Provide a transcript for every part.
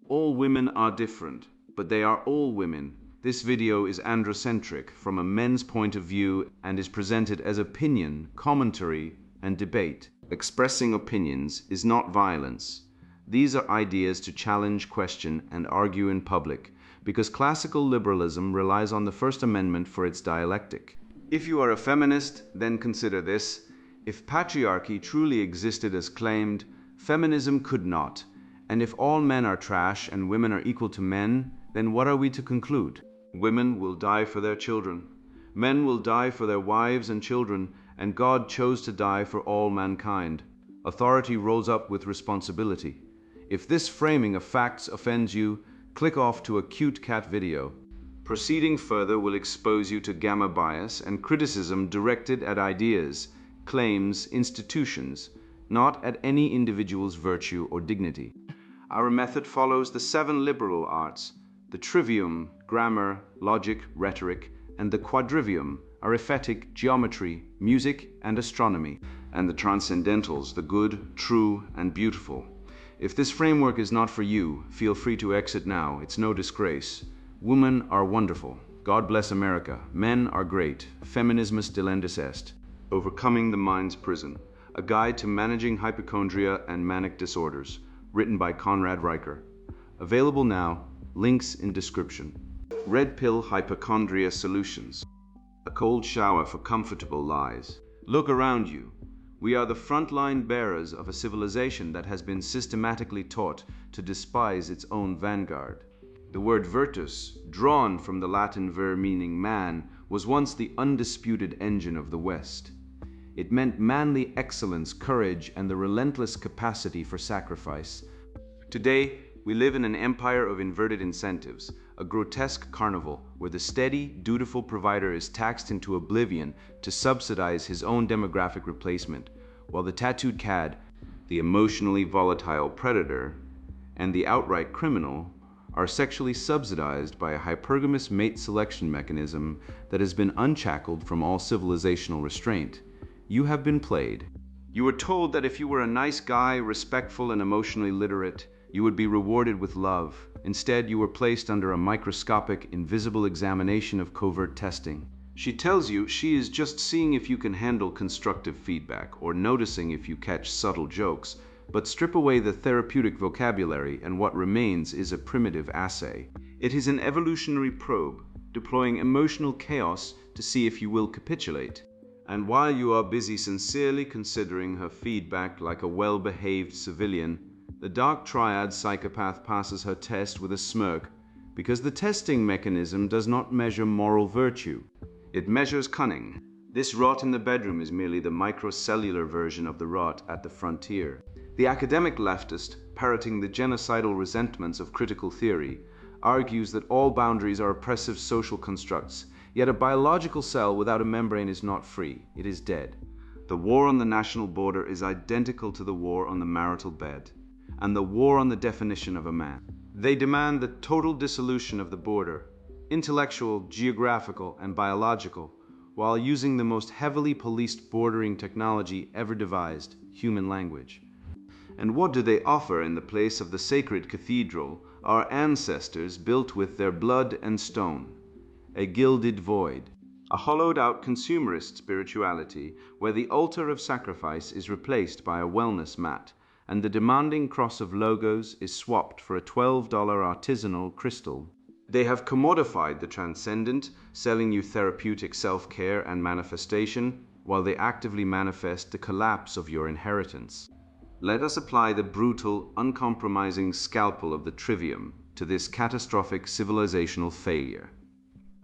All women are different, but they are all women. This video is androcentric from a men's point of view and is presented as opinion, commentary, and debate. Expressing opinions is not violence. These are ideas to challenge, question, and argue in public, because classical liberalism relies on the First Amendment for its dialectic. If you are a feminist, then consider this. If patriarchy truly existed as claimed, feminism could not. And if all men are trash and women are equal to men, then what are we to conclude? Women will die for their children. Men will die for their wives and children, and God chose to die for all mankind. Authority rolls up with responsibility. If this framing of facts offends you, click off to a cute cat video. Proceeding further will expose you to gamma bias and criticism directed at ideas, claims, institutions, not at any individual's virtue or dignity. Our method follows the 7 liberal arts, the trivium, grammar, logic, rhetoric, and the quadrivium, arithmetic, geometry, music, and astronomy, and the transcendentals, the good, true, and beautiful. If this framework is not for you, feel free to exit now. It's no disgrace. Women are wonderful. God bless America. Men are great. Feminismus delendus est. Overcoming the Mind's Prison. A Guide to Managing Hypochondria and Manic Disorders. Written by Conrad Reicher. Available now. Links in description. Red Pill Hypochondria Solutions. A cold shower for comfortable lies. Look around you. We are the frontline bearers of a civilization that has been systematically taught to despise its own vanguard. The word virtus, drawn from the Latin ver meaning man, was once the undisputed engine of the West. It meant manly excellence, courage, and the relentless capacity for sacrifice. Today, we live in an empire of inverted incentives, a grotesque carnival where the steady, dutiful provider is taxed into oblivion to subsidize his own demographic replacement, while the tattooed cad, the emotionally volatile predator, and the outright criminal are sexually subsidized by a hypergamous mate selection mechanism that has been unshackled from all civilizational restraint. You have been played. You were told that if you were a nice guy, respectful and emotionally literate, you would be rewarded with love. Instead, you were placed under a microscopic, invisible examination of covert testing. She tells you she is just seeing if you can handle constructive feedback or noticing if you catch subtle jokes, but strip away the therapeutic vocabulary and what remains is a primitive assay. It is an evolutionary probe, deploying emotional chaos to see if you will capitulate. And while you are busy sincerely considering her feedback like a well-behaved civilian, the dark triad psychopath passes her test with a smirk, because the testing mechanism does not measure moral virtue. It measures cunning. This rot in the bedroom is merely the microcellular version of the rot at the frontier. The academic leftist, parroting the genocidal resentments of critical theory, argues that all boundaries are oppressive social constructs, yet a biological cell without a membrane is not free, it is dead. The war on the national border is identical to the war on the marital bed, and the war on the definition of a man. They demand the total dissolution of the border, intellectual, geographical, and biological, while using the most heavily policed bordering technology ever devised, human language. And what do they offer in the place of the sacred cathedral our ancestors built with their blood and stone? A gilded void, a hollowed-out consumerist spirituality where the altar of sacrifice is replaced by a wellness mat, and the demanding cross of logos is swapped for a $12 artisanal crystal. They have commodified the transcendent, selling you therapeutic self-care and manifestation, while they actively manifest the collapse of your inheritance. Let us apply the brutal, uncompromising scalpel of the trivium to this catastrophic civilizational failure.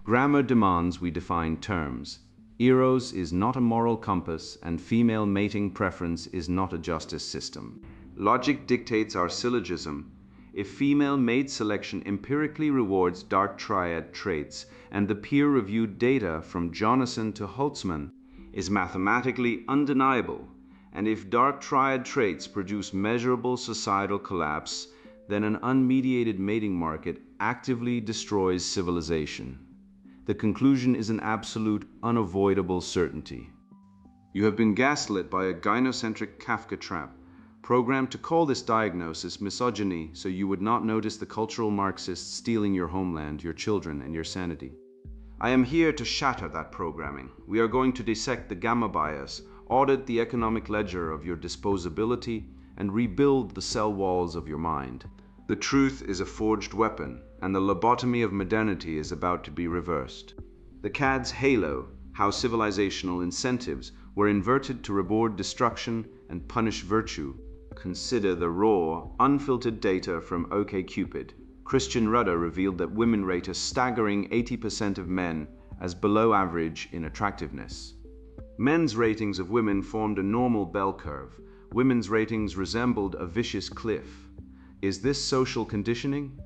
Grammar demands we define terms. Eros is not a moral compass, and female mating preference is not a justice system. Logic dictates our syllogism. If female mate selection empirically rewards dark triad traits, and the peer-reviewed data from Jonasson to Holtzman is mathematically undeniable, and if dark triad traits produce measurable societal collapse, then an unmediated mating market actively destroys civilization. The conclusion is an absolute, unavoidable certainty. You have been gaslit by a gynocentric Kafka trap, programmed to call this diagnosis misogyny so you would not notice the cultural Marxists stealing your homeland, your children, and your sanity. I am here to shatter that programming. We are going to dissect the gamma bias, audit the economic ledger of your disposability, and rebuild the cell walls of your mind. The truth is a forged weapon, and the lobotomy of modernity is about to be reversed. The CAD's halo, how civilizational incentives were inverted to reward destruction and punish virtue. Consider the raw, unfiltered data from OkCupid. Christian Rudder revealed that women rate a staggering 80% of men as below average in attractiveness. Men's ratings of women formed a normal bell curve. Women's ratings resembled a vicious cliff. Is this social conditioning?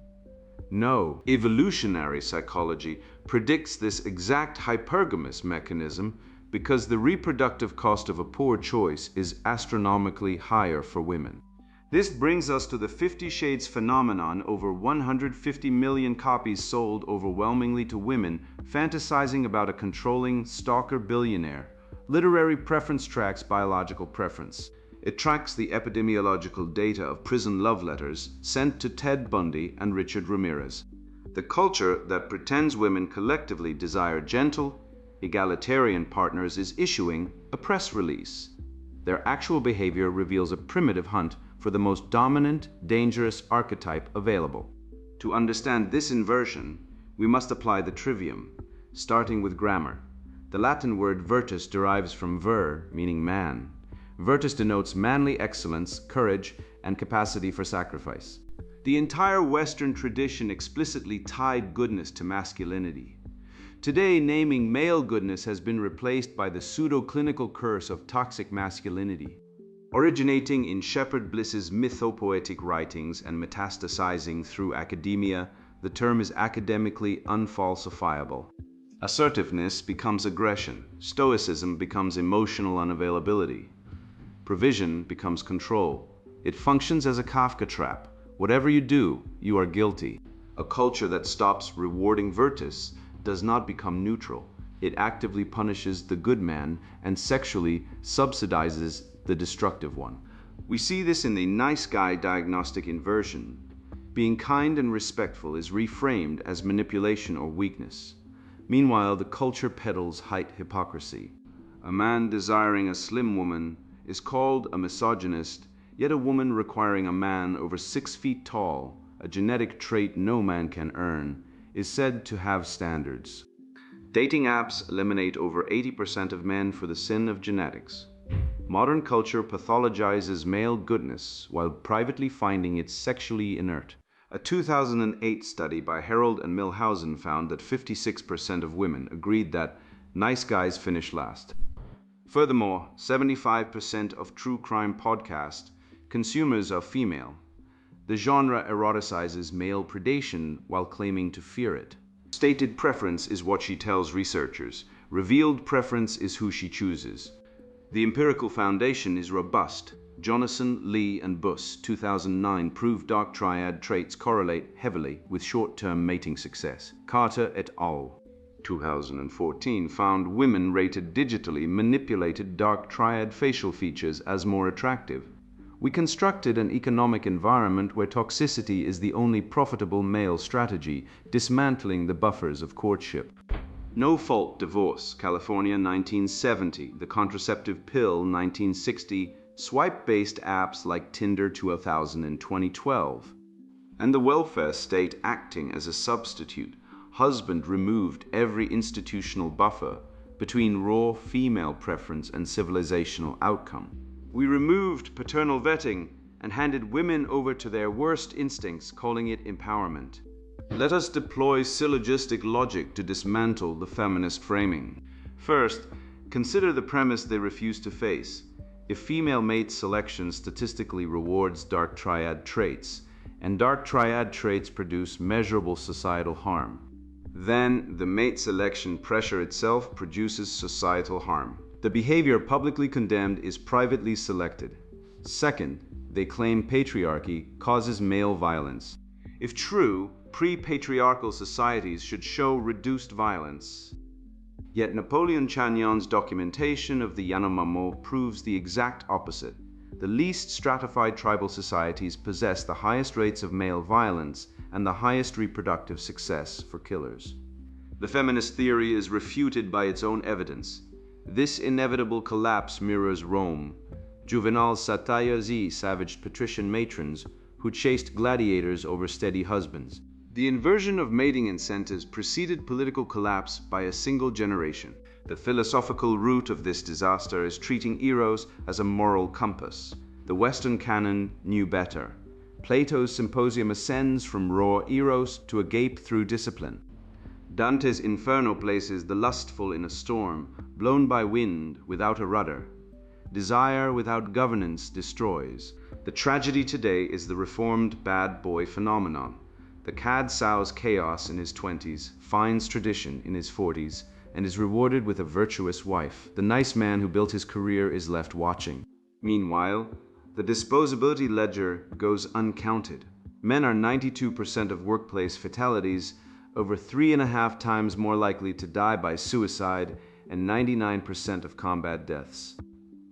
No. Evolutionary psychology predicts this exact hypergamous mechanism because the reproductive cost of a poor choice is astronomically higher for women. This brings us to the 50 Shades phenomenon. Over 150 million copies sold overwhelmingly to women, fantasizing about a controlling stalker billionaire. Literary preference tracks biological preference. It tracks the epidemiological data of prison love letters sent to Ted Bundy and Richard Ramirez. The culture that pretends women collectively desire gentle, egalitarian partners is issuing a press release. Their actual behavior reveals a primitive hunt for the most dominant, dangerous archetype available. To understand this inversion, we must apply the trivium, starting with grammar. The Latin word virtus derives from vir, meaning man. Virtus denotes manly excellence, courage, and capacity for sacrifice. The entire Western tradition explicitly tied goodness to masculinity. Today, naming male goodness has been replaced by the pseudo-clinical curse of toxic masculinity. Originating in Shepherd Bliss's mythopoetic writings and metastasizing through academia, the term is academically unfalsifiable. Assertiveness becomes aggression. Stoicism becomes emotional unavailability. Provision becomes control. It functions as a Kafka trap. Whatever you do, you are guilty. A culture that stops rewarding virtus does not become neutral. It actively punishes the good man and sexually subsidizes the destructive one. We see this in the nice guy diagnostic inversion. Being kind and respectful is reframed as manipulation or weakness. Meanwhile, the culture peddles height hypocrisy. A man desiring a slim woman is called a misogynist, yet a woman requiring a man over 6 feet tall, a genetic trait no man can earn, is said to have standards. Dating apps eliminate over 80% of men for the sin of genetics. Modern culture pathologizes male goodness while privately finding it sexually inert. A 2008 study by Harold and Milhausen found that 56% of women agreed that nice guys finish last. Furthermore, 75% of true crime podcast consumers are female. The genre eroticizes male predation while claiming to fear it. Stated preference is what she tells researchers. Revealed preference is who she chooses. The empirical foundation is robust. Jonasson, Lee, and Buss, 2009, proved dark triad traits correlate heavily with short-term mating success. Carter et al., 2014, found women rated digitally manipulated dark triad facial features as more attractive. We constructed an economic environment where toxicity is the only profitable male strategy, dismantling the buffers of courtship. No-fault divorce, California, 1970. The contraceptive pill, 1960. Swipe-based apps like Tinder, 2000 and 2012. And the welfare state acting as a substitute. Husband removed every institutional buffer between raw female preference and civilizational outcome. We removed paternal vetting and handed women over to their worst instincts, calling it empowerment. Let us deploy syllogistic logic to dismantle the feminist framing. First, consider the premise they refuse to face. If female mate selection statistically rewards dark triad traits, and dark triad traits produce measurable societal harm, then the mate selection pressure itself produces societal harm. The behavior publicly condemned is privately selected. Second, they claim patriarchy causes male violence. If true, pre-patriarchal societies should show reduced violence. Yet Napoleon Chagnon's documentation of the Yanomamo proves the exact opposite. The least stratified tribal societies possess the highest rates of male violence and the highest reproductive success for killers. The feminist theory is refuted by its own evidence. This inevitable collapse mirrors Rome. Juvenal's satire savaged patrician matrons who chased gladiators over steady husbands. The inversion of mating incentives preceded political collapse by a single generation. The philosophical root of this disaster is treating eros as a moral compass. The Western canon knew better. Plato's Symposium ascends from raw eros to agape through discipline. Dante's Inferno places the lustful in a storm, blown by wind without a rudder. Desire without governance destroys. The tragedy today is the reformed bad boy phenomenon. The cad sows chaos in his 20s, finds tradition in his 40s, and is rewarded with a virtuous wife. The nice man who built his career is left watching. Meanwhile, the disposability ledger goes uncounted. Men are 92% of workplace fatalities, over 3.5 times more likely to die by suicide, and 99% of combat deaths.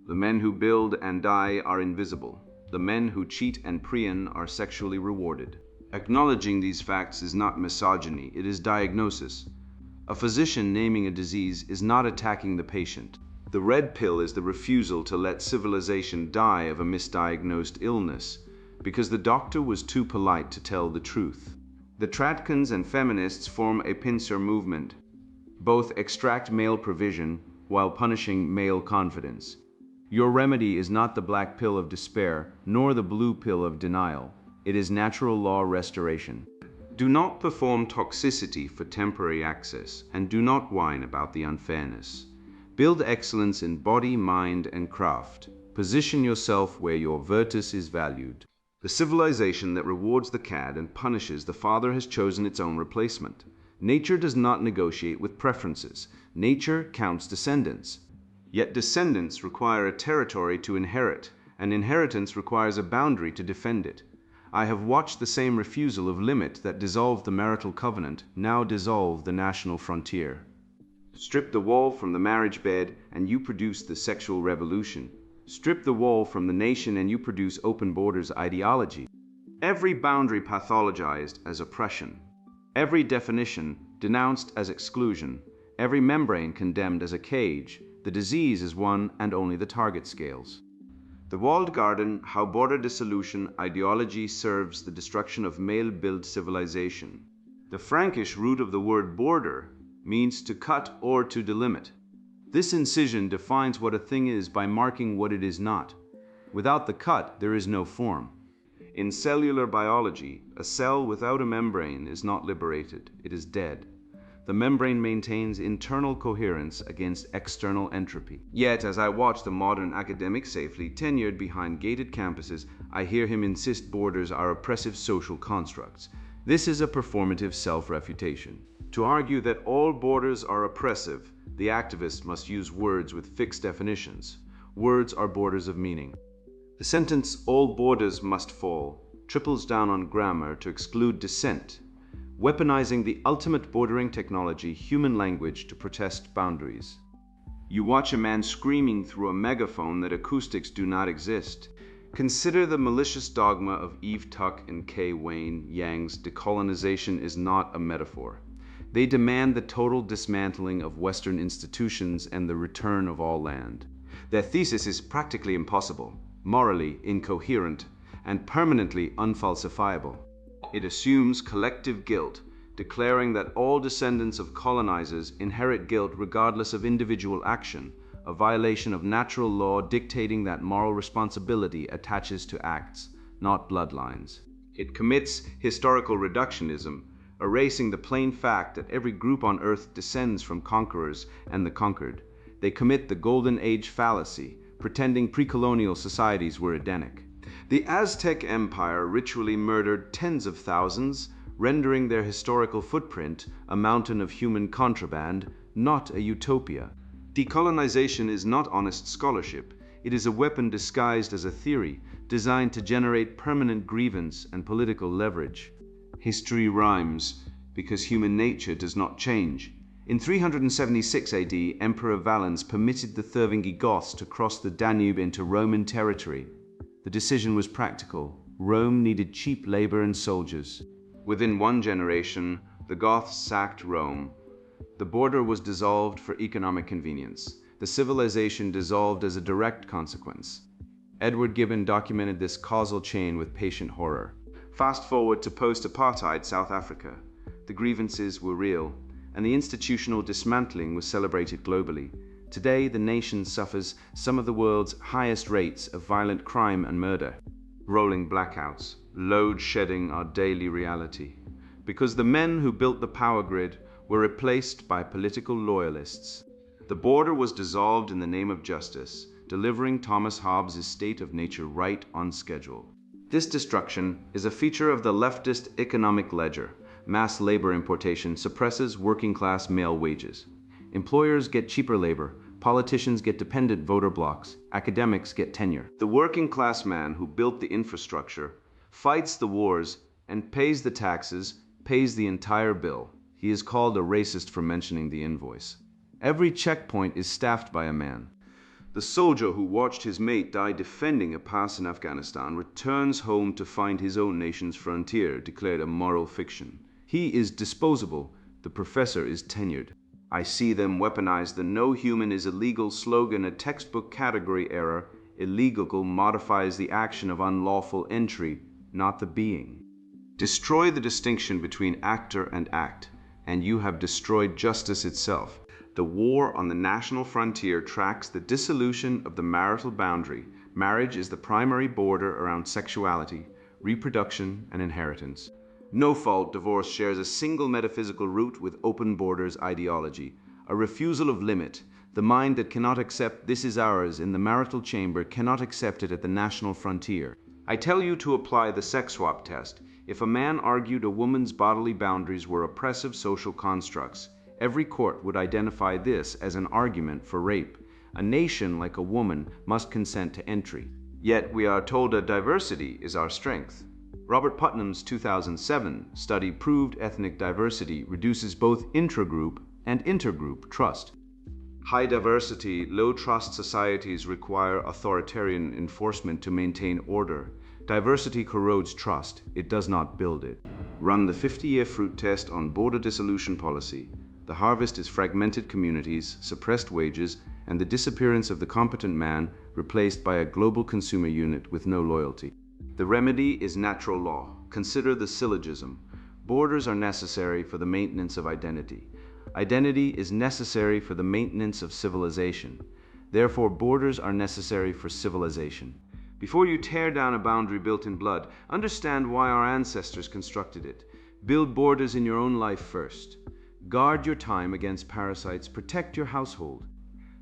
The men who build and die are invisible. The men who cheat and preen are sexually rewarded. Acknowledging these facts is not misogyny, it is diagnosis. A physician naming a disease is not attacking the patient. The red pill is the refusal to let civilization die of a misdiagnosed illness, because the doctor was too polite to tell the truth. The Tradkans and feminists form a pincer movement. Both extract male provision while punishing male confidence. Your remedy is not the black pill of despair, nor the blue pill of denial. It is natural law restoration. Do not perform toxicity for temporary access, and do not whine about the unfairness. Build excellence in body, mind, and craft. Position yourself where your virtus is valued. The civilization that rewards the cad and punishes the father has chosen its own replacement. Nature does not negotiate with preferences. Nature counts descendants. Yet descendants require a territory to inherit, and inheritance requires a boundary to defend it. I have watched the same refusal of limit that dissolved the marital covenant now dissolve the national frontier. Strip the wall from the marriage bed and you produce the sexual revolution. Strip the wall from the nation and you produce open borders ideology. Every boundary pathologized as oppression. Every definition denounced as exclusion. Every membrane condemned as a cage. The disease is one and only the target scales. The walled garden, how border dissolution ideology serves the destruction of male-built civilization. The Frankish root of the word border means to cut or to delimit. This incision defines what a thing is by marking what it is not. Without the cut, there is no form. In cellular biology, a cell without a membrane is not liberated, it is dead. The membrane maintains internal coherence against external entropy. Yet, as I watch the modern academic safely tenured behind gated campuses, I hear him insist borders are oppressive social constructs. This is a performative self-refutation. To argue that all borders are oppressive, the activist must use words with fixed definitions. Words are borders of meaning. The sentence, "all borders must fall," triples down on grammar to exclude dissent, weaponizing the ultimate bordering technology, human language, to protest boundaries. You watch a man screaming through a megaphone that acoustics do not exist. Consider the malicious dogma of Eve Tuck and Kay Wayne Yang's decolonization is not a metaphor. They demand the total dismantling of Western institutions and the return of all land. Their thesis is practically impossible, morally incoherent, and permanently unfalsifiable. It assumes collective guilt, declaring that all descendants of colonizers inherit guilt regardless of individual action, a violation of natural law dictating that moral responsibility attaches to acts, not bloodlines. It commits historical reductionism, erasing the plain fact that every group on earth descends from conquerors and the conquered. They commit the Golden Age fallacy, pretending pre-colonial societies were Edenic. The Aztec Empire ritually murdered tens of thousands, rendering their historical footprint a mountain of human contraband, not a utopia. Decolonization is not honest scholarship. It is a weapon disguised as a theory, designed to generate permanent grievance and political leverage. History rhymes, because human nature does not change. In 376 AD, Emperor Valens permitted the Thervingi Goths to cross the Danube into Roman territory. The decision was practical. Rome needed cheap labor and soldiers. Within one generation, the Goths sacked Rome. The border was dissolved for economic convenience. The civilization dissolved as a direct consequence. Edward Gibbon documented this causal chain with patient horror. Fast forward to post-apartheid South Africa. The grievances were real, and the institutional dismantling was celebrated globally. Today, the nation suffers some of the world's highest rates of violent crime and murder. Rolling blackouts, load shedding are daily reality. Because the men who built the power grid were replaced by political loyalists. The border was dissolved in the name of justice, delivering Thomas Hobbes' state of nature right on schedule. This destruction is a feature of the leftist economic ledger. Mass labor importation suppresses working-class male wages. Employers get cheaper labor, politicians get dependent voter blocks, academics get tenure. The working-class man who built the infrastructure, fights the wars, and pays the taxes, pays the entire bill. He is called a racist for mentioning the invoice. Every checkpoint is staffed by a man. The soldier who watched his mate die defending a pass in Afghanistan returns home to find his own nation's frontier declared a moral fiction. He is disposable. The professor is tenured. I see them weaponize the "no human is illegal" slogan, a textbook category error. Illegal modifies the action of unlawful entry, not the being. Destroy the distinction between actor and act, and you have destroyed justice itself. The war on the national frontier tracks the dissolution of the marital boundary. Marriage is the primary border around sexuality, reproduction, and inheritance. No-fault divorce shares a single metaphysical root with open borders ideology, a refusal of limit. The mind that cannot accept "this is ours" in the marital chamber cannot accept it at the national frontier. I tell you to apply the sex swap test. If a man argued a woman's bodily boundaries were oppressive social constructs, every court would identify this as an argument for rape. A nation, like a woman, must consent to entry. Yet we are told that diversity is our strength. Robert Putnam's 2007 study proved ethnic diversity reduces both intragroup and intergroup trust. High diversity, low trust societies require authoritarian enforcement to maintain order. Diversity corrodes trust, it does not build it. Run the 50-year fruit test on border dissolution policy. The harvest is fragmented communities, suppressed wages, and the disappearance of the competent man replaced by a global consumer unit with no loyalty. The remedy is natural law. Consider the syllogism. Borders are necessary for the maintenance of identity. Identity is necessary for the maintenance of civilization. Therefore, borders are necessary for civilization. Before you tear down a boundary built in blood, understand why our ancestors constructed it. Build borders in your own life first. Guard your time against parasites. Protect your household.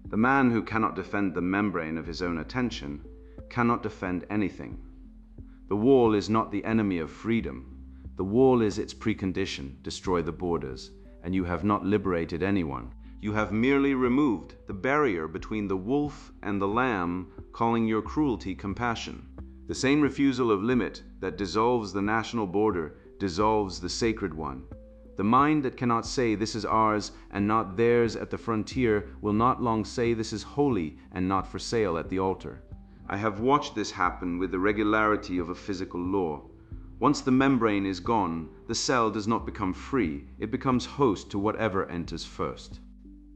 The man who cannot defend the membrane of his own attention cannot defend anything. The wall is not the enemy of freedom. The wall is its precondition. Destroy the borders, and you have not liberated anyone. You have merely removed the barrier between the wolf and the lamb, calling your cruelty compassion. The same refusal of limit that dissolves the national border dissolves the sacred one. The mind that cannot say "this is ours" and not theirs at the frontier will not long say "this is holy" and not for sale at the altar. I have watched this happen with the regularity of a physical law. Once the membrane is gone, the cell does not become free, it becomes host to whatever enters first.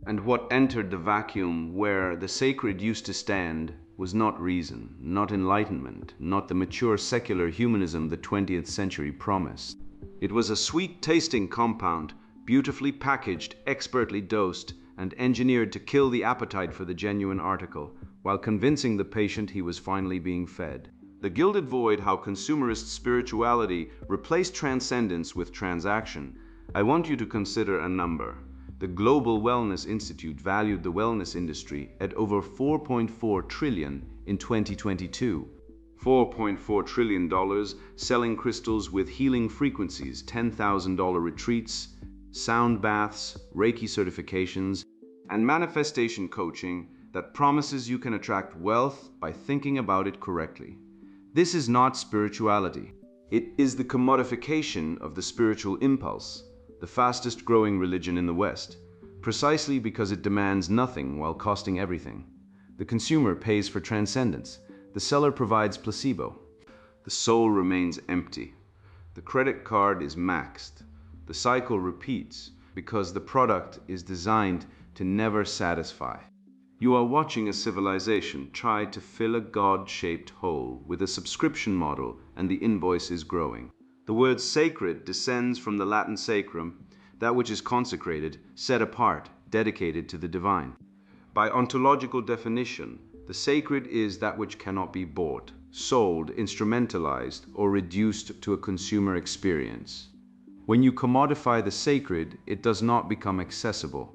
And what entered the vacuum where the sacred used to stand was not reason, not enlightenment, not the mature secular humanism the 20th century promised. It was a sweet-tasting compound, beautifully packaged, expertly dosed, and engineered to kill the appetite for the genuine article, while convincing the patient he was finally being fed. The Gilded Void: How Consumerist Spirituality Replaced Transcendence with Transaction. I want you to consider a number. The Global Wellness Institute valued the wellness industry at over $4.4 trillion in 2022. $4.4 trillion selling crystals with healing frequencies, $10,000 retreats, sound baths, Reiki certifications, and manifestation coaching that promises you can attract wealth by thinking about it correctly. This is not spirituality. It is the commodification of the spiritual impulse, the fastest growing religion in the West, precisely because it demands nothing while costing everything. The consumer pays for transcendence. The seller provides placebo. The soul remains empty. The credit card is maxed. The cycle repeats because the product is designed to never satisfy. You are watching a civilization try to fill a God-shaped hole with a subscription model, and the invoice is growing. The word sacred descends from the Latin sacrum, that which is consecrated, set apart, dedicated to the divine. By ontological definition, the sacred is that which cannot be bought, sold, instrumentalized, or reduced to a consumer experience. When you commodify the sacred, it does not become accessible.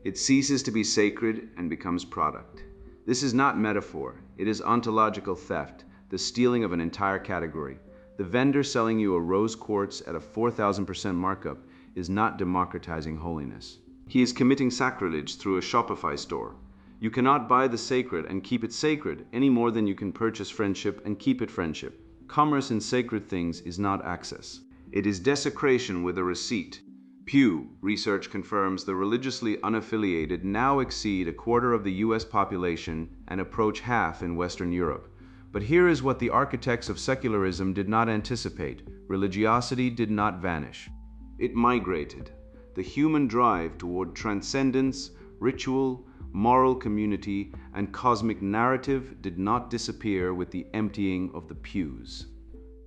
It ceases to be sacred and becomes product. This is not metaphor, it is ontological theft, the stealing of an entire category. The vendor selling you a rose quartz at a 4,000% markup is not democratizing holiness. He is committing sacrilege through a Shopify store. You cannot buy the sacred and keep it sacred any more than you can purchase friendship and keep it friendship. Commerce in sacred things is not access. It is desecration with a receipt. Pew Research confirms the religiously unaffiliated now exceed a quarter of the US population and approach half in Western Europe. But here is what the architects of secularism did not anticipate. Religiosity did not vanish. It migrated. The human drive toward transcendence, ritual, moral community, and cosmic narrative did not disappear with the emptying of the pews.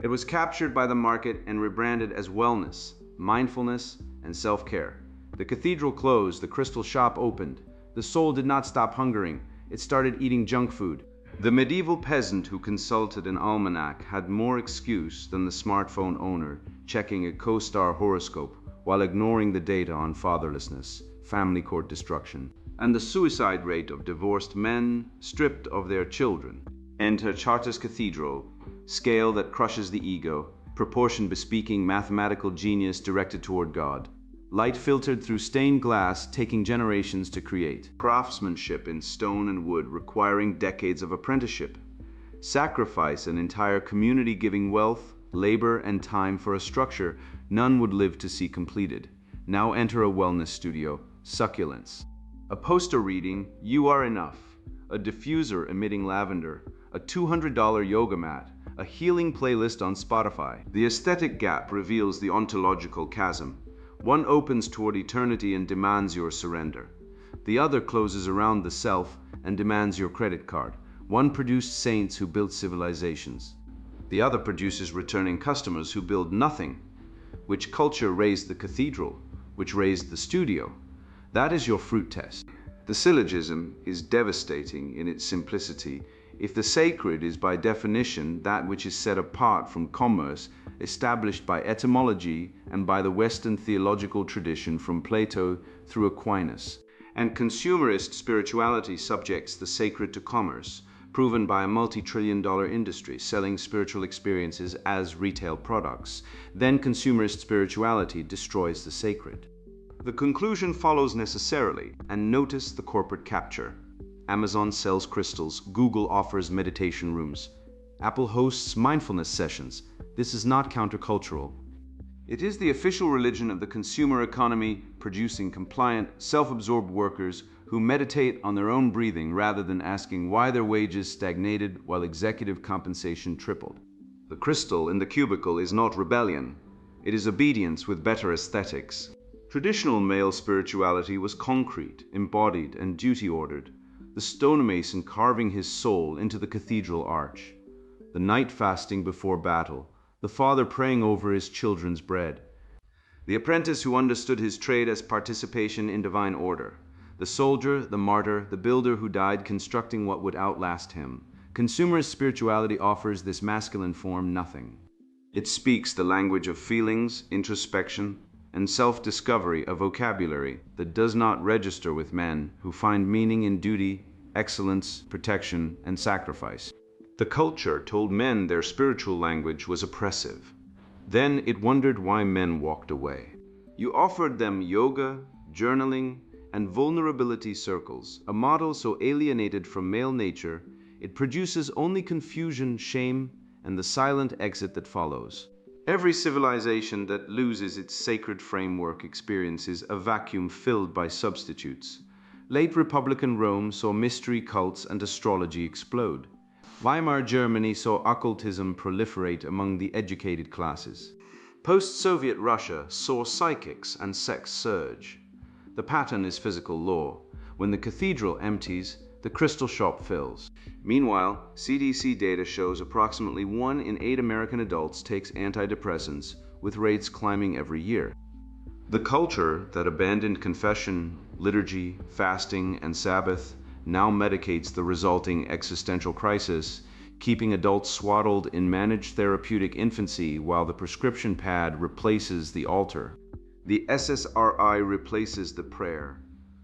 It was captured by the market and rebranded as wellness, mindfulness, and self-care. The cathedral closed, the crystal shop opened. The soul did not stop hungering, it started eating junk food. The medieval peasant who consulted an almanac had more excuse than the smartphone owner checking a co-star horoscope while ignoring the data on fatherlessness, family court destruction, and the suicide rate of divorced men stripped of their children. Enter Chartres Cathedral, scale that crushes the ego, proportion bespeaking mathematical genius directed toward God. Light filtered through stained glass, taking generations to create. Craftsmanship in stone and wood requiring decades of apprenticeship. Sacrifice an entire community giving wealth, labor, and time for a structure none would live to see completed. Now enter a wellness studio, succulence. A poster reading, "You Are Enough." A diffuser emitting lavender. A $200 yoga mat. A healing playlist on Spotify. The aesthetic gap reveals the ontological chasm. One opens toward eternity and demands your surrender. The other closes around the self and demands your credit card. One produced saints who built civilizations. The other produces returning customers who build nothing. Which culture raised the cathedral? Which raised the studio? That is your fruit test. The syllogism is devastating in its simplicity. If the sacred is by definition that which is set apart from commerce, established by etymology and by the Western theological tradition from Plato through Aquinas, and consumerist spirituality subjects the sacred to commerce, proven by a multi-trillion-dollar industry selling spiritual experiences as retail products, then consumerist spirituality destroys the sacred. The conclusion follows necessarily, and notice the corporate capture. Amazon sells crystals, Google offers meditation rooms, Apple hosts mindfulness sessions. This is not countercultural. It is the official religion of the consumer economy, producing compliant, self-absorbed workers who meditate on their own breathing rather than asking why their wages stagnated while executive compensation tripled. The crystal in the cubicle is not rebellion. It is obedience with better aesthetics. Traditional male spirituality was concrete, embodied, and duty-ordered. The stonemason carving his soul into the cathedral arch. The night fasting before battle. The father praying over his children's bread. The apprentice who understood his trade as participation in divine order. The soldier, the martyr, the builder who died constructing what would outlast him. Consumerist spirituality offers this masculine form nothing. It speaks the language of feelings, introspection, and self-discovery, a vocabulary that does not register with men who find meaning in duty, excellence, protection, and sacrifice. The culture told men their spiritual language was oppressive. Then it wondered why men walked away. You offered them yoga, journaling, and vulnerability circles, a model so alienated from male nature, it produces only confusion, shame, and the silent exit that follows. Every civilization that loses its sacred framework experiences a vacuum filled by substitutes. Late Republican Rome saw mystery cults and astrology explode. Weimar Germany saw occultism proliferate among the educated classes. Post-Soviet Russia saw psychics and sex surge. The pattern is physical law. When the cathedral empties, the crystal shop fills. Meanwhile, CDC data shows approximately 1 in 8 American adults takes antidepressants, with rates climbing every year. The culture that abandoned confession, liturgy, fasting, and Sabbath now medicates the resulting existential crisis, keeping adults swaddled in managed therapeutic infancy while the prescription pad replaces the altar. The SSRI replaces the prayer.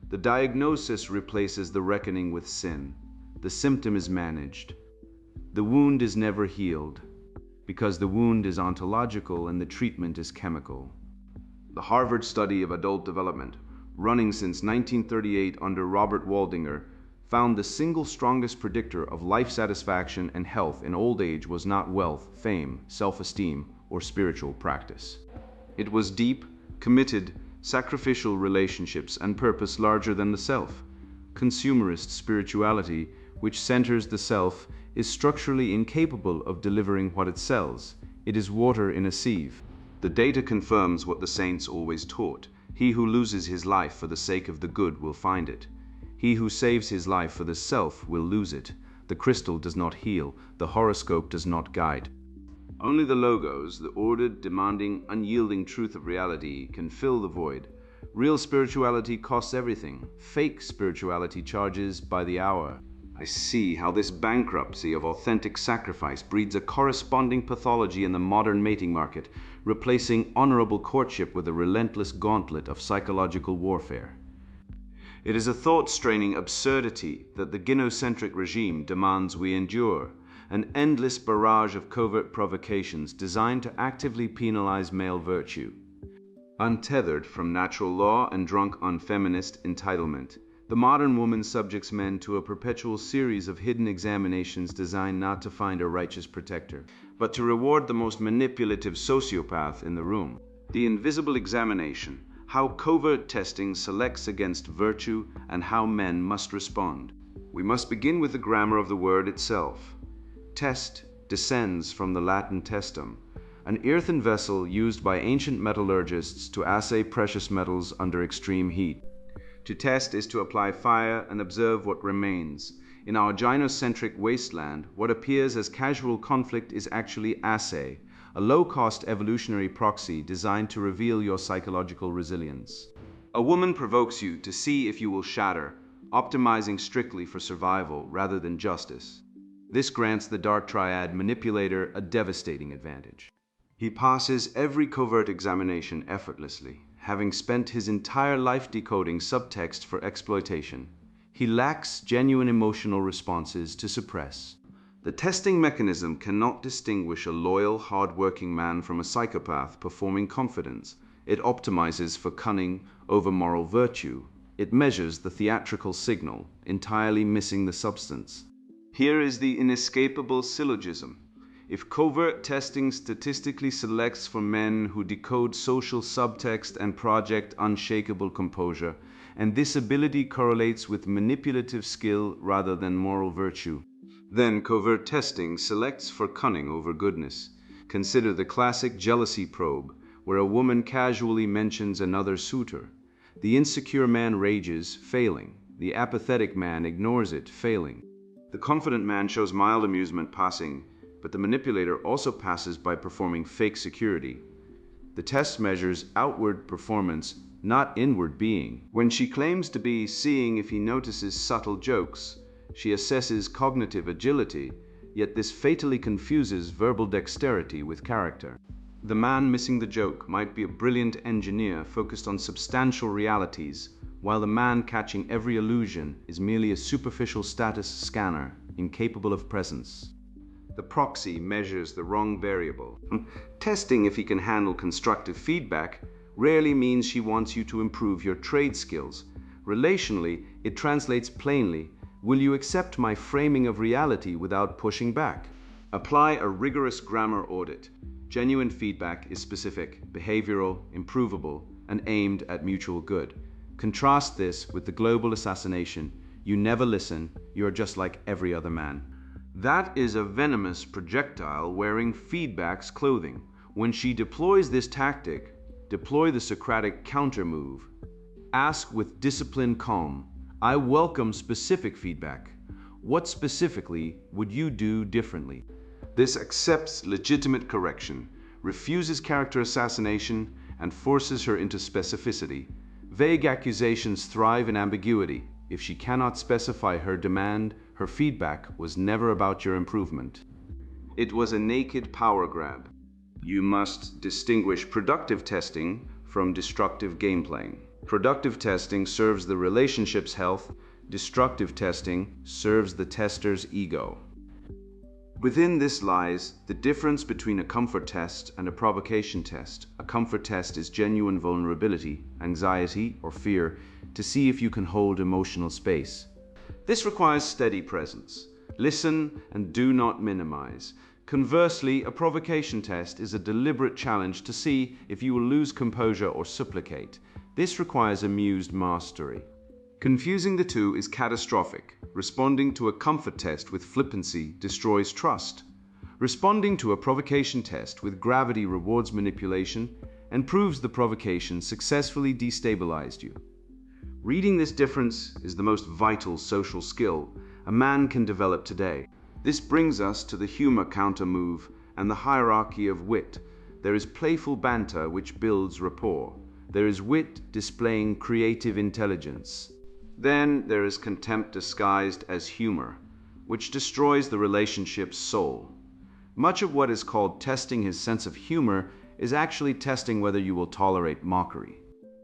The diagnosis replaces the reckoning with sin. The symptom is managed. The wound is never healed, because the wound is ontological and the treatment is chemical. The Harvard study of adult development, running since 1938 under Robert Waldinger, found the single strongest predictor of life satisfaction and health in old age was not wealth, fame, self-esteem, or spiritual practice. It was deep, committed, sacrificial relationships and purpose larger than the self. Consumerist spirituality, which centers the self, is structurally incapable of delivering what it sells. It is water in a sieve. The data confirms what the saints always taught. He who loses his life for the sake of the good will find it. He who saves his life for the self will lose it. The crystal does not heal. The horoscope does not guide. Only the logos, the ordered, demanding, unyielding truth of reality, can fill the void. Real spirituality costs everything. Fake spirituality charges by the hour. I see how this bankruptcy of authentic sacrifice breeds a corresponding pathology in the modern mating market, replacing honorable courtship with a relentless gauntlet of psychological warfare. It is a thought-straining absurdity that the gynocentric regime demands we endure, an endless barrage of covert provocations designed to actively penalize male virtue. Untethered from natural law and drunk on feminist entitlement, the modern woman subjects men to a perpetual series of hidden examinations designed not to find a righteous protector, but to reward the most manipulative sociopath in the room. The invisible examination, how covert testing selects against virtue and how men must respond. We must begin with the grammar of the word itself. Test descends from the Latin testum, an earthen vessel used by ancient metallurgists to assay precious metals under extreme heat. To test is to apply fire and observe what remains. In our gynocentric wasteland, what appears as casual conflict is actually assay, a low-cost evolutionary proxy designed to reveal your psychological resilience. A woman provokes you to see if you will shatter, optimizing strictly for survival rather than justice. This grants the dark triad manipulator a devastating advantage. He passes every covert examination effortlessly, having spent his entire life decoding subtext for exploitation. He lacks genuine emotional responses to suppress. The testing mechanism cannot distinguish a loyal, hard-working man from a psychopath performing confidence. It optimizes for cunning over moral virtue. It measures the theatrical signal, entirely missing the substance. Here is the inescapable syllogism. If covert testing statistically selects for men who decode social subtext and project unshakable composure, and this ability correlates with manipulative skill rather than moral virtue, then covert testing selects for cunning over goodness. Consider the classic jealousy probe, where a woman casually mentions another suitor. The insecure man rages, failing. The apathetic man ignores it, failing. The confident man shows mild amusement, passing, but the manipulator also passes by performing fake security. The test measures outward performance, not inward being. When she claims to be seeing if he notices subtle jokes, she assesses cognitive agility, yet this fatally confuses verbal dexterity with character. The man missing the joke might be a brilliant engineer focused on substantial realities, while the man catching every illusion is merely a superficial status scanner, incapable of presence. The proxy measures the wrong variable. Testing if he can handle constructive feedback rarely means she wants you to improve your trade skills. Relationally, it translates plainly, will you accept my framing of reality without pushing back? Apply a rigorous grammar audit. Genuine feedback is specific, behavioral, improvable, and aimed at mutual good. Contrast this with the global assassination. You never listen, you are just like every other man. That is a venomous projectile wearing feedback's clothing. When she deploys this tactic, deploy the Socratic counter-move. Ask with disciplined calm, I welcome specific feedback. What specifically would you do differently? This accepts legitimate correction, refuses character assassination, and forces her into specificity. Vague accusations thrive in ambiguity. If she cannot specify her demand, her feedback was never about your improvement. It was a naked power grab. You must distinguish productive testing from destructive game playing. Productive testing serves the relationship's health. Destructive testing serves the tester's ego. Within this lies the difference between a comfort test and a provocation test. A comfort test is genuine vulnerability, anxiety, or fear to see if you can hold emotional space. This requires steady presence. Listen and do not minimize. Conversely, a provocation test is a deliberate challenge to see if you will lose composure or supplicate. This requires amused mastery. Confusing the two is catastrophic. Responding to a comfort test with flippancy destroys trust. Responding to a provocation test with gravity rewards manipulation and proves the provocation successfully destabilized you. Reading this difference is the most vital social skill a man can develop today. This brings us to the humor counter-move and the hierarchy of wit. There is playful banter which builds rapport. There is wit displaying creative intelligence. Then there is contempt disguised as humor, which destroys the relationship's soul. Much of what is called testing his sense of humor is actually testing whether you will tolerate mockery.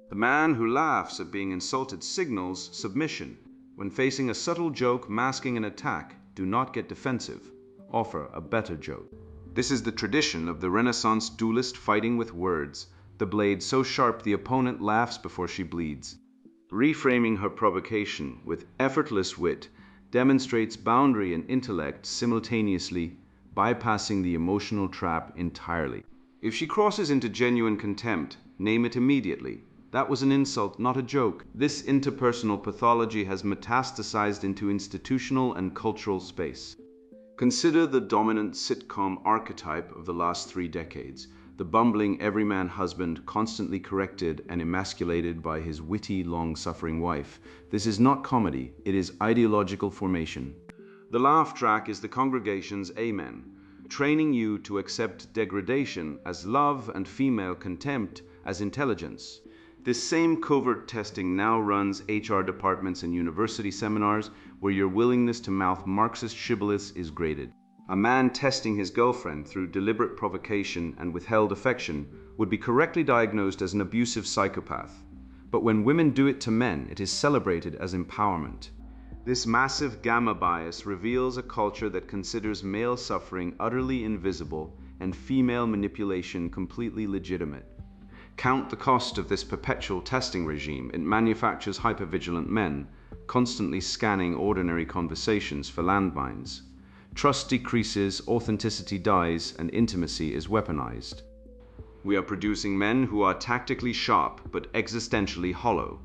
The man who laughs at being insulted signals submission. When facing a subtle joke masking an attack, do not get defensive. Offer a better joke. This is the tradition of the Renaissance duelist fighting with words, the blade so sharp the opponent laughs before she bleeds. Reframing her provocation with effortless wit demonstrates boundary and intellect simultaneously, bypassing the emotional trap entirely. If she crosses into genuine contempt, name it immediately. That was an insult, not a joke. This interpersonal pathology has metastasized into institutional and cultural space. Consider the dominant sitcom archetype of the last 3 decades. The bumbling everyman husband constantly corrected and emasculated by his witty, long-suffering wife. This is not comedy, it is ideological formation. The laugh track is the congregation's amen, training you to accept degradation as love and female contempt as intelligence. This same covert testing now runs HR departments and university seminars where your willingness to mouth Marxist shibboleths is graded. A man testing his girlfriend through deliberate provocation and withheld affection would be correctly diagnosed as an abusive psychopath. But when women do it to men, it is celebrated as empowerment. This massive gamma bias reveals a culture that considers male suffering utterly invisible and female manipulation completely legitimate. Count the cost of this perpetual testing regime. It manufactures hypervigilant men, constantly scanning ordinary conversations for landmines. Trust decreases, authenticity dies, and intimacy is weaponized. We are producing men who are tactically sharp but existentially hollow.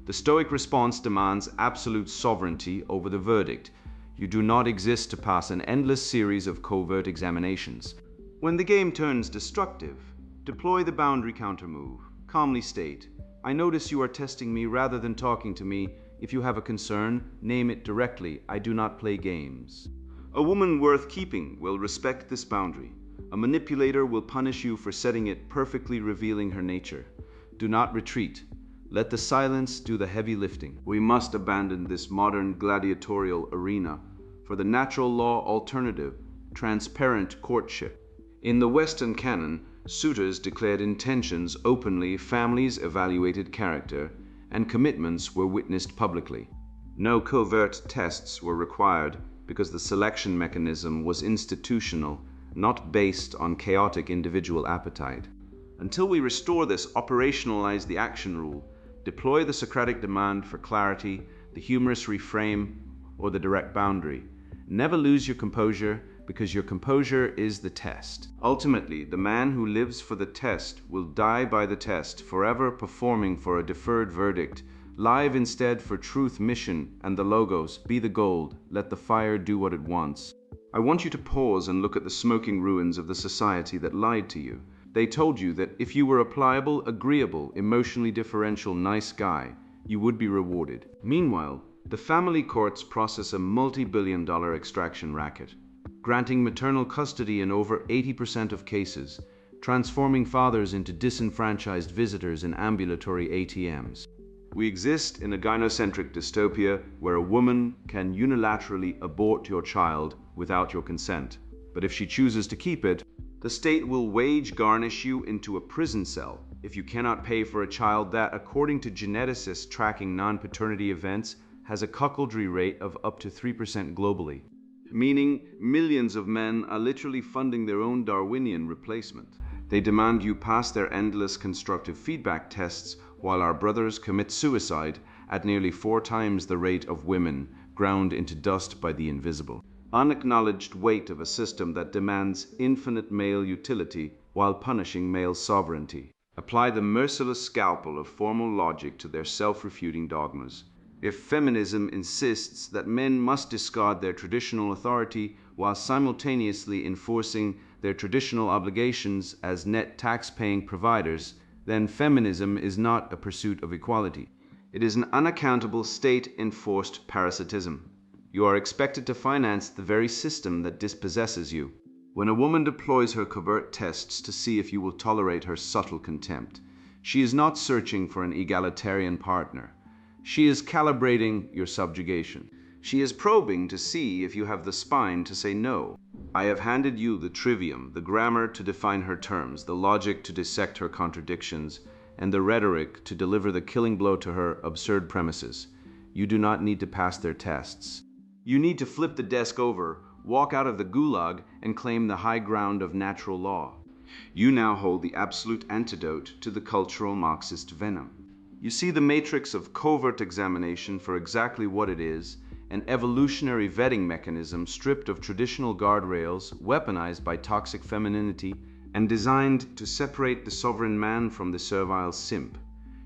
The Stoic response demands absolute sovereignty over the verdict. You do not exist to pass an endless series of covert examinations. When the game turns destructive, deploy the boundary countermove. Calmly state, I notice you are testing me rather than talking to me. If you have a concern, name it directly. I do not play games. A woman worth keeping will respect this boundary. A manipulator will punish you for setting it, perfectly revealing her nature. Do not retreat. Let the silence do the heavy lifting. We must abandon this modern gladiatorial arena for the natural law alternative, transparent courtship. In the Western canon, suitors declared intentions openly, families evaluated character, and commitments were witnessed publicly. No covert tests were required because the selection mechanism was institutional, not based on chaotic individual appetite. Until we restore this, operationalize the action rule, deploy the Socratic demand for clarity, the humorous reframe, or the direct boundary. Never lose your composure, because your composure is the test. Ultimately, the man who lives for the test will die by the test, forever performing for a deferred verdict. Live instead for truth mission and the logos, be the gold, let the fire do what it wants. I want you to pause and look at the smoking ruins of the society that lied to you. They told you that if you were a pliable, agreeable, emotionally differential, nice guy, you would be rewarded. Meanwhile, the family courts process a multi-billion-dollar extraction racket, granting maternal custody in over 80% of cases, transforming fathers into disenfranchised visitors in ambulatory ATMs. We exist in a gynocentric dystopia where a woman can unilaterally abort your child without your consent. But if she chooses to keep it, the state will wage garnish you into a prison cell if you cannot pay for a child that, according to geneticists tracking non-paternity events, has a cuckoldry rate of up to 3% globally. Meaning millions of men are literally funding their own Darwinian replacement. They demand you pass their endless constructive feedback tests while our brothers commit suicide at nearly 4 times the rate of women ground into dust by the invisible. Unacknowledged weight of a system that demands infinite male utility while punishing male sovereignty. Apply the merciless scalpel of formal logic to their self-refuting dogmas. If feminism insists that men must discard their traditional authority while simultaneously enforcing their traditional obligations as net tax-paying providers, then feminism is not a pursuit of equality. It is an unaccountable state-enforced parasitism. You are expected to finance the very system that dispossesses you. When a woman deploys her covert tests to see if you will tolerate her subtle contempt, she is not searching for an egalitarian partner. She is calibrating your subjugation. She is probing to see if you have the spine to say no. I have handed you the trivium, the grammar to define her terms, the logic to dissect her contradictions, and the rhetoric to deliver the killing blow to her absurd premises. You do not need to pass their tests. You need to flip the desk over, walk out of the gulag, and claim the high ground of natural law. You now hold the absolute antidote to the cultural Marxist venom. You see the matrix of covert examination for exactly what it is, an evolutionary vetting mechanism stripped of traditional guardrails, weaponized by toxic femininity, and designed to separate the sovereign man from the servile simp.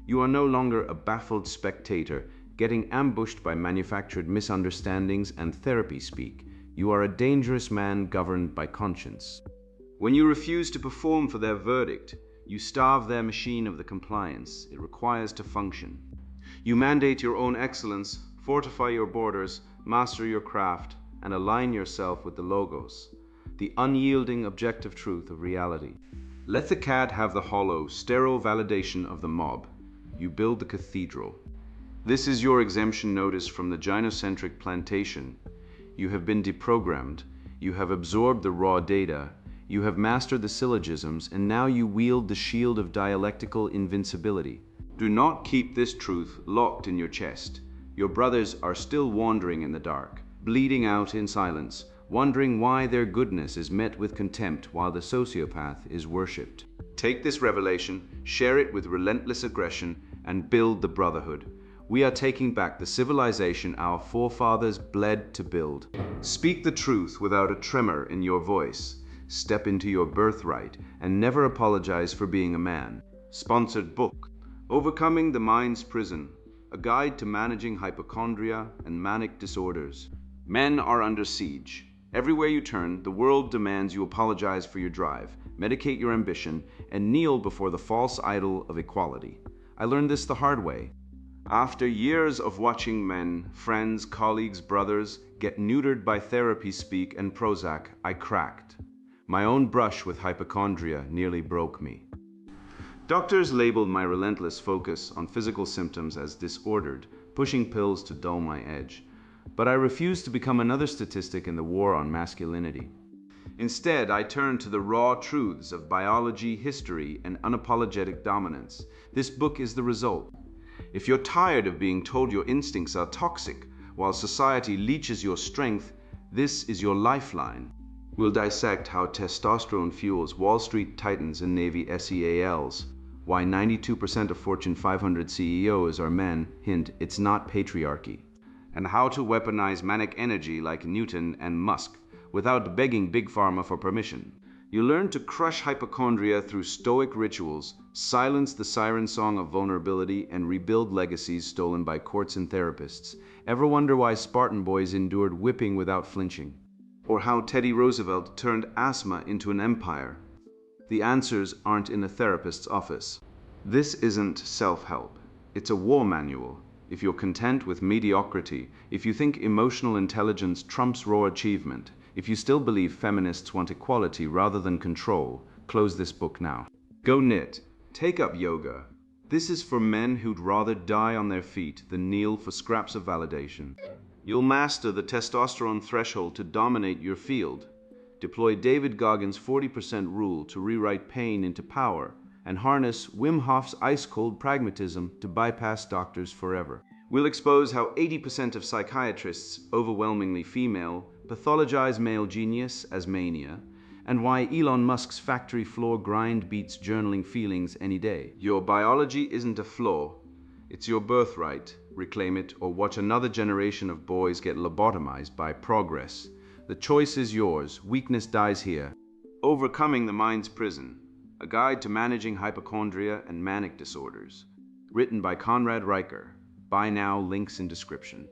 You are no longer a baffled spectator, getting ambushed by manufactured misunderstandings and therapy speak. You are a dangerous man governed by conscience. When you refuse to perform for their verdict, you starve their machine of the compliance it requires to function. You mandate your own excellence, fortify your borders, master your craft, and align yourself with the logos, the unyielding objective truth of reality. Let the cat have the hollow, sterile validation of the mob. You build the cathedral. This is your exemption notice from the gynocentric plantation. You have been deprogrammed. You have absorbed the raw data. You have mastered the syllogisms, and now you wield the shield of dialectical invincibility. Do not keep this truth locked in your chest. Your brothers are still wandering in the dark, bleeding out in silence, wondering why their goodness is met with contempt while the sociopath is worshipped. Take this revelation, share it with relentless aggression, and build the brotherhood. We are taking back the civilization our forefathers bled to build. Speak the truth without a tremor in your voice. Step into your birthright and never apologize for being a man. Sponsored book, Overcoming the Mind's Prison, a guide to managing hypochondria and manic disorders. Men are under siege. Everywhere you turn, the world demands you apologize for your drive, medicate your ambition, and kneel before the false idol of equality. I learned this the hard way. After years of watching men, friends, colleagues, brothers, get neutered by therapy speak and Prozac, I cracked. My own brush with hypochondria nearly broke me. Doctors labeled my relentless focus on physical symptoms as disordered, pushing pills to dull my edge. But I refused to become another statistic in the war on masculinity. Instead, I turned to the raw truths of biology, history, and unapologetic dominance. This book is the result. If you're tired of being told your instincts are toxic while society leeches your strength, this is your lifeline. We'll dissect how testosterone fuels Wall Street titans and Navy SEALs, why 92% of Fortune 500 CEOs are men, hint, it's not patriarchy, and how to weaponize manic energy like Newton and Musk without begging Big Pharma for permission. You learn to crush hypochondria through stoic rituals, silence the siren song of vulnerability, and rebuild legacies stolen by courts and therapists. Ever wonder why Spartan boys endured whipping without flinching? Or how Teddy Roosevelt turned asthma into an empire. The answers aren't in a therapist's office. This isn't self-help. It's a war manual. If you're content with mediocrity, if you think emotional intelligence trumps raw achievement, if you still believe feminists want equality rather than control, close this book now. Go knit. Take up yoga. This is for men who'd rather die on their feet than kneel for scraps of validation. You'll master the testosterone threshold to dominate your field. Deploy David Goggins' 40% rule to rewrite pain into power, and harness Wim Hof's ice-cold pragmatism to bypass doctors forever. We'll expose how 80% of psychiatrists, overwhelmingly female, pathologize male genius as mania, and why Elon Musk's factory floor grind beats journaling feelings any day. Your biology isn't a flaw. It's your birthright. Reclaim it or watch another generation of boys get lobotomized by progress. The choice is yours. Weakness dies here. Overcoming the Mind's Prison. A Guide to Managing Hypochondria and Manic Disorders. Written by Conrad Reicher. Buy now, links in description.